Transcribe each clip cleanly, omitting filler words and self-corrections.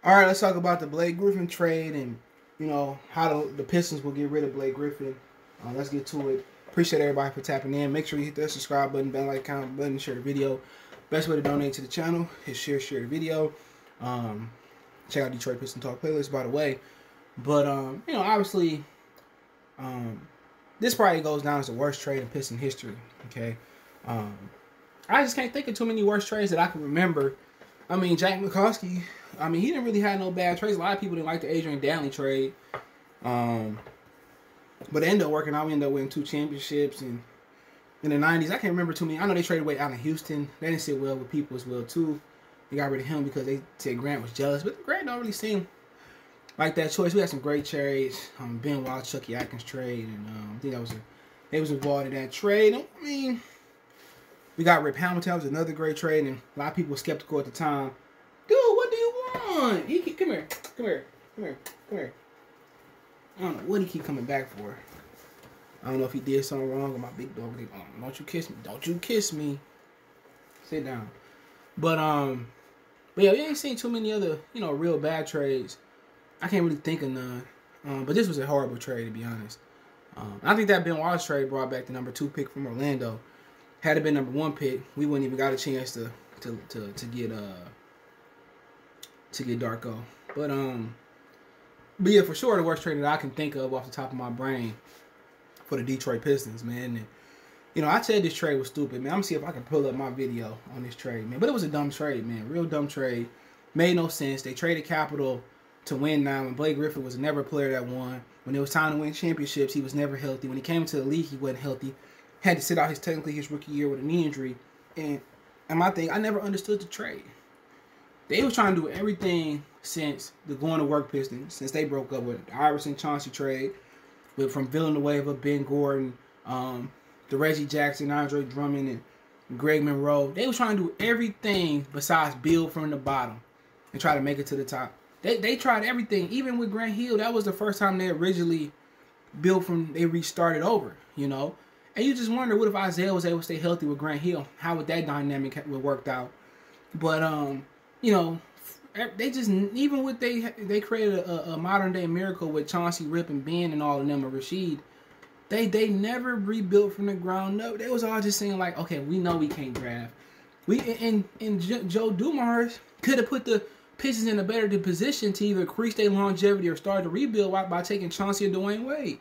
All right, let's talk about the Blake Griffin trade and, you know, how the Pistons will get rid of Blake Griffin. Let's get to it. Appreciate everybody for tapping in. Make sure you hit that subscribe button, bell like, comment button, share the video. Best way to donate to the channel is share the video. Check out Detroit Piston Talk playlist, by the way. But, you know, obviously, this probably goes down as the worst trade in Piston history, okay? I just can't think of too many worse trades that I can remember. I mean, Jack McCoskey, I mean, he didn't really have no bad trades. A lot of people didn't like the Adrian Dantley trade. But it ended up working out. We ended up winning 2 championships. And in the 90s, I can't remember too many. I know they traded away out in Houston. They didn't sit well with people as well, too. They got rid of him because they said Grant was jealous. But Grant don't really seem like that choice. We had some great trades. Ben Wallace, Chucky Atkins trade. And I think they was involved in that trade. I mean, we got Rip Hamilton. That was another great trade. And a lot of people were skeptical at the time. Dude, what do you want? Come here. I don't know what he keep coming back for. I don't know if he did something wrong with my big dog. Don't you kiss me. Don't you kiss me. Sit down. But yeah, we ain't seen too many other, you know, real bad trades. I can't really think of none. But this was a horrible trade, to be honest. I think that Ben Wallace trade brought back the number 2 pick from Orlando. Had it been number 1 pick, we wouldn't even got a chance to get Darko. But yeah, for sure, the worst trade that I can think of off the top of my brain for the Detroit Pistons, man. And, you know, I said this trade was stupid, man. I'm going to see if I can pull up my video on this trade, man. But it was a dumb trade, man. Real dumb trade. Made no sense. They traded capital to win now. And Blake Griffin was never a player that won. When it was time to win championships, he was never healthy. When he came into the league, he wasn't healthy. Had to sit out his rookie year with a knee injury. And my thing, I never understood the trade. They was trying to do everything since the going to work Pistons, since they broke up with the Iverson Chauncey trade, from Villanueva, Ben Gordon, the Reggie Jackson, Andre Drummond, and Greg Monroe. They was trying to do everything besides build from the bottom and try to make it to the top. They tried everything, even with Grant Hill. That was the first time they originally built from. They restarted over, you know. And you just wonder, what if Isaiah was able to stay healthy with Grant Hill? How would that dynamic have worked out? But you know, they just, even with they created a modern day miracle with Chauncey, Rip, and Ben and all of them, and Rasheed. They never rebuilt from the ground up. They was all just saying like, okay, we know we can't draft. Joe Dumars could have put the Pistons in a better position to either increase their longevity or start to rebuild by taking Chauncey and Dwayne Wade.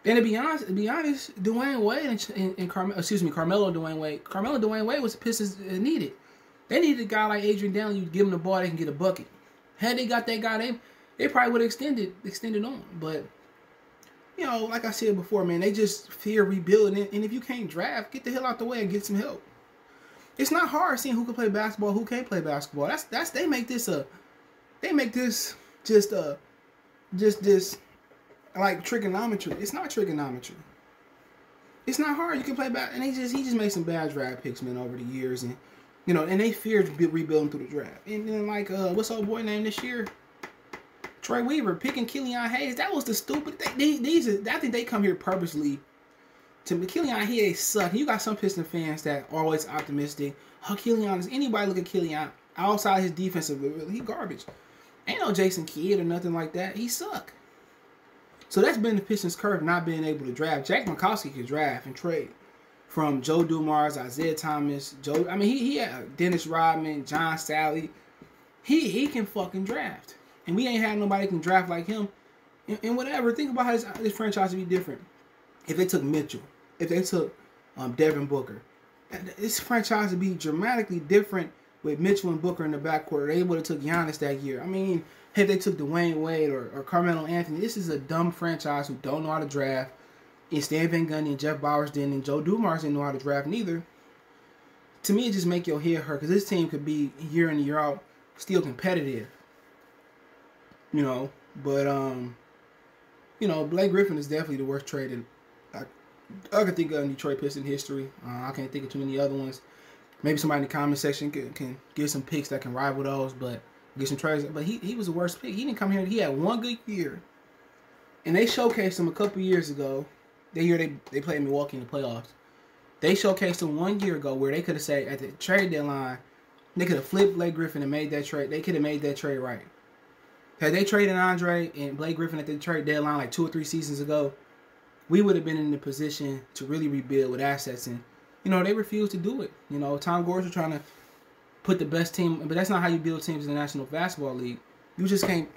And to be honest, Dwayne Wade and Carmelo Dwayne Wade was the Pistons needed. They needed a guy like Adrian Dantley. You give him the ball, they can get a bucket. Had they got that guy, they probably would have extended on. But, you know, like I said before, man, they just fear rebuilding. And if you can't draft, get the hell out the way and get some help. It's not hard seeing who can play basketball, who can't play basketball. They make this just like trigonometry. It's not trigonometry. It's not hard. You can play back, and he just made some bad draft picks, man, over the years, and you know, and they feared rebuilding through the draft. And then like what's old boy name this year? Troy Weaver picking Killian Hayes. That was the stupid thing. I think they come here purposely to me. Killian Hayes suck. You got some Piston fans that are always optimistic. Oh, Killian is anybody look at Killian outside his defensive, he garbage. Ain't no Jason Kidd or nothing like that. He suck. So that's been the Pistons' curve, not being able to draft. Jack McCoskey could draft and trade. From Joe Dumars, Isaiah Thomas, he had Dennis Rodman, John Sally. He can fucking draft. And we ain't had nobody can draft like him. And whatever. Think about how this franchise would be different. If they took Mitchell. If they took Devin Booker. This franchise would be dramatically different with Mitchell and Booker in the backcourt. They would have took Giannis that year. I mean, if they took Dwayne Wade or Carmelo Anthony, this is a dumb franchise who don't know how to draft. And Stan Van Gundy and Jeff Bowers didn't, and Joe Dumars didn't know how to draft neither. To me, it just make your head hurt, because this team could be year in and year out still competitive. You know, but you know, Blake Griffin is definitely the worst trade I could think of in Detroit Pistons history. I can't think of too many other ones. Maybe somebody in the comment section can give some picks that can rival those, but get some trades. But he was the worst pick. He didn't come here. He had one good year, and they showcased him a couple years ago. The year they played Milwaukee in the playoffs. They showcased him 1 year ago where they could have said at the trade deadline, They could have flipped Blake Griffin and made that trade. They could have made that trade right. Had they traded Andre and Blake Griffin at the trade deadline like 2 or 3 seasons ago, we would have been in the position to really rebuild with assets. And, you know, they refused to do it. You know, Tom Gores was trying to put the best team, but that's not how you build teams in the National Basketball League. You just can't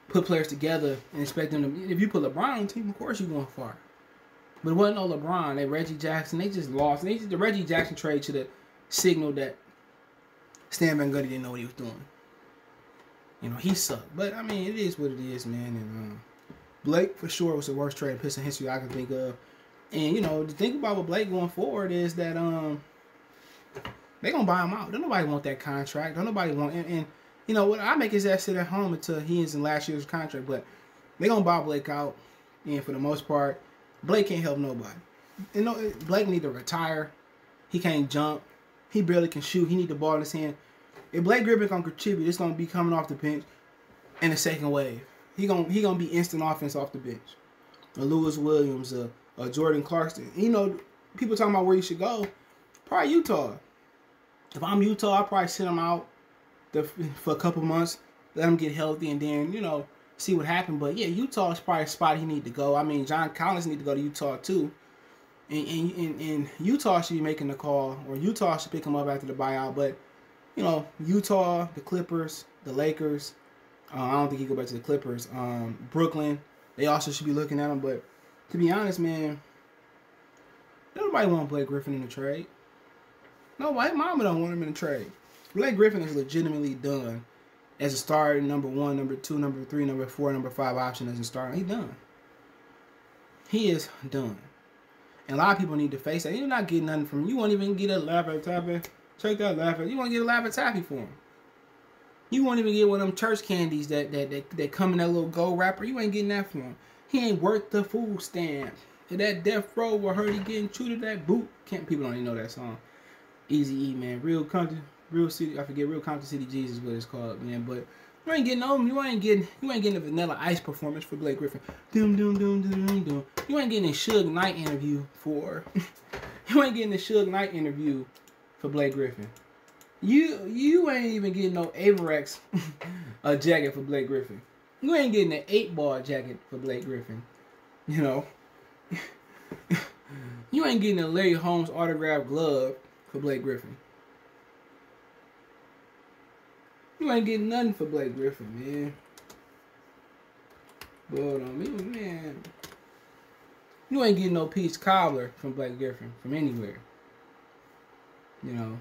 put players together and expect them to. If you put LeBron on the team, of course you're going far. But it wasn't no LeBron. They Reggie Jackson. They just lost. The Reggie Jackson trade should have signaled that Stan Van Gundy didn't know what he was doing. You know, he sucked. But, I mean, it is what it is, man. And Blake, for sure, was the worst trade in Piston history I can think of. And, you know, the thing about with Blake going forward is that they going to buy him out. Don't nobody want that contract. Don't nobody want... And you know, what I make his ass sit at home until he is in last year's contract. But they going to buy Blake out. And for the most part, Blake can't help nobody. You know, Blake need to retire. He can't jump. He barely can shoot. He need the ball in his hand. If Blake Griffin gonna contribute, it's gonna be coming off the bench in the second wave. He gonna be instant offense off the bench. A Lewis Williams, a Jordan Clarkson. You know, people talking about where you should go. Probably Utah. If I'm Utah, I'll probably sit him out for a couple months, let him get healthy, and then, you know, see what happened. But yeah, Utah is probably a spot he need to go. I mean, John Collins need to go to Utah too. And Utah should be making the call, or Utah should pick him up after the buyout. But, you know, Utah, the Clippers, the Lakers, I don't think he go back to the Clippers. Brooklyn, they also should be looking at him. But to be honest, man, nobody want Blake Griffin in the trade. No, white mama don't want him in the trade. Blake Griffin is legitimately done as a starter, number 1, number 2, number 3, number 4, number 5 option as a starter. He's done. He is done. And a lot of people need to face that. You're not getting nothing from him. You won't even get a Laffy Taffy. Check that Laffy. You won't get a Laffy Taffy for him. You won't even get one of them church candies that come in that little gold wrapper. You ain't getting that for him. He ain't worth the food stamp. And that death row where heard he getting chewed to that boot. People don't even know that song. Easy E, man. Real Compton City Jesus is what it's called, man. But you ain't getting them. You ain't getting the Vanilla Ice performance for Blake Griffin. Doom doom doom doom doom doom. You ain't getting a Suge Knight interview for. You ain't getting the Suge Knight interview for Blake Griffin. You ain't even getting no Averex a jacket for Blake Griffin. You ain't getting an 8-ball jacket for Blake Griffin. You know. You ain't getting a Larry Holmes autographed glove for Blake Griffin. You ain't getting nothing for Blake Griffin, man. But man, you ain't getting no peach cobbler from Blake Griffin from anywhere. You know,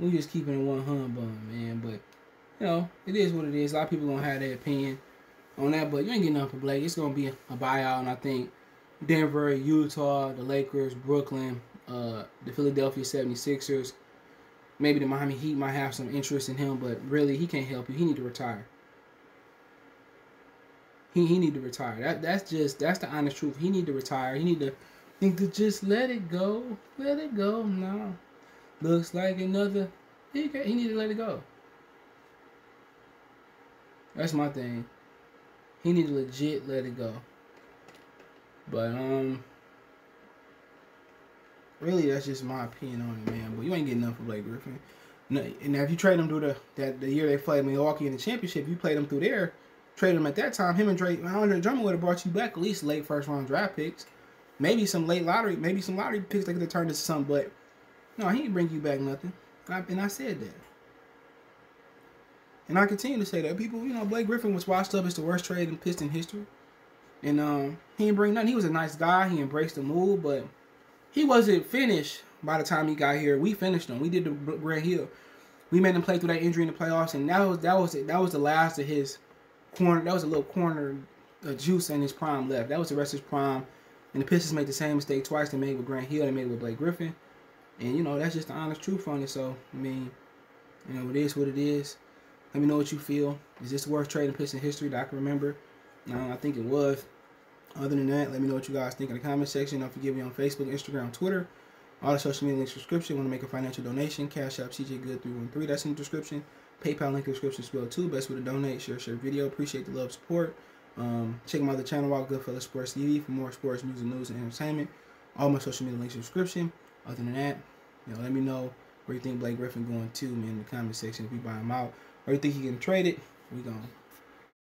we just keeping it 100, man. But you know, it is what it is. A lot of people gonna have their opinion on that, but you ain't getting nothing for Blake. It's gonna be a buyout, and I think Denver, Utah, the Lakers, Brooklyn, the Philadelphia 76ers. Maybe the Miami Heat might have some interest in him, but really, he can't help you. He need to retire. He need to retire. That's the honest truth. He need to retire. He need to just let it go. Let it go. No. Looks like another. He need to let it go. That's my thing. He need to legit let it go. But really, that's just my opinion on it, man. But you ain't getting nothing for Blake Griffin. No, and if you trade him through the year they played Milwaukee in the championship, you played him through there, trade him at that time. Him and Andre Drummond would have brought you back at least late first round draft picks, maybe some late lottery, picks they could have turned into something. But no, he ain't bring you back nothing. And I said that, and I continue to say that. People, you know, Blake Griffin was washed up as the worst trade in Piston history, and he didn't bring nothing. He was a nice guy. He embraced the move, but he wasn't finished by the time he got here. We finished him. We did the Grant Hill. We made him play through that injury in the playoffs, and that was the last of his corner. That was a little corner juice in his prime left. That was the rest of his prime. And the Pistons made the same mistake twice. They made it with Grant Hill. They made it with Blake Griffin. And, you know, that's just the honest truth on it. So, I mean, you know, it is what it is. Let me know what you feel. Is this the worst trade in Piston history that I can remember? I think it was. Other than that, let me know what you guys think in the comment section. Don't forget me on Facebook, Instagram, Twitter. All the social media links in the description. Want to make a financial donation? Cash App CJGood313. That's in the description. PayPal link in the description as well too. Best way to donate. Share video. Appreciate the love, support. Check my other channel out, Goodfellas Sports TV, for more sports, music, news, and entertainment. All my social media links in the description. Other than that, let me know where you think Blake Griffin going to, man, in the comment section. If you buy him out or you think he getting traded, we gonna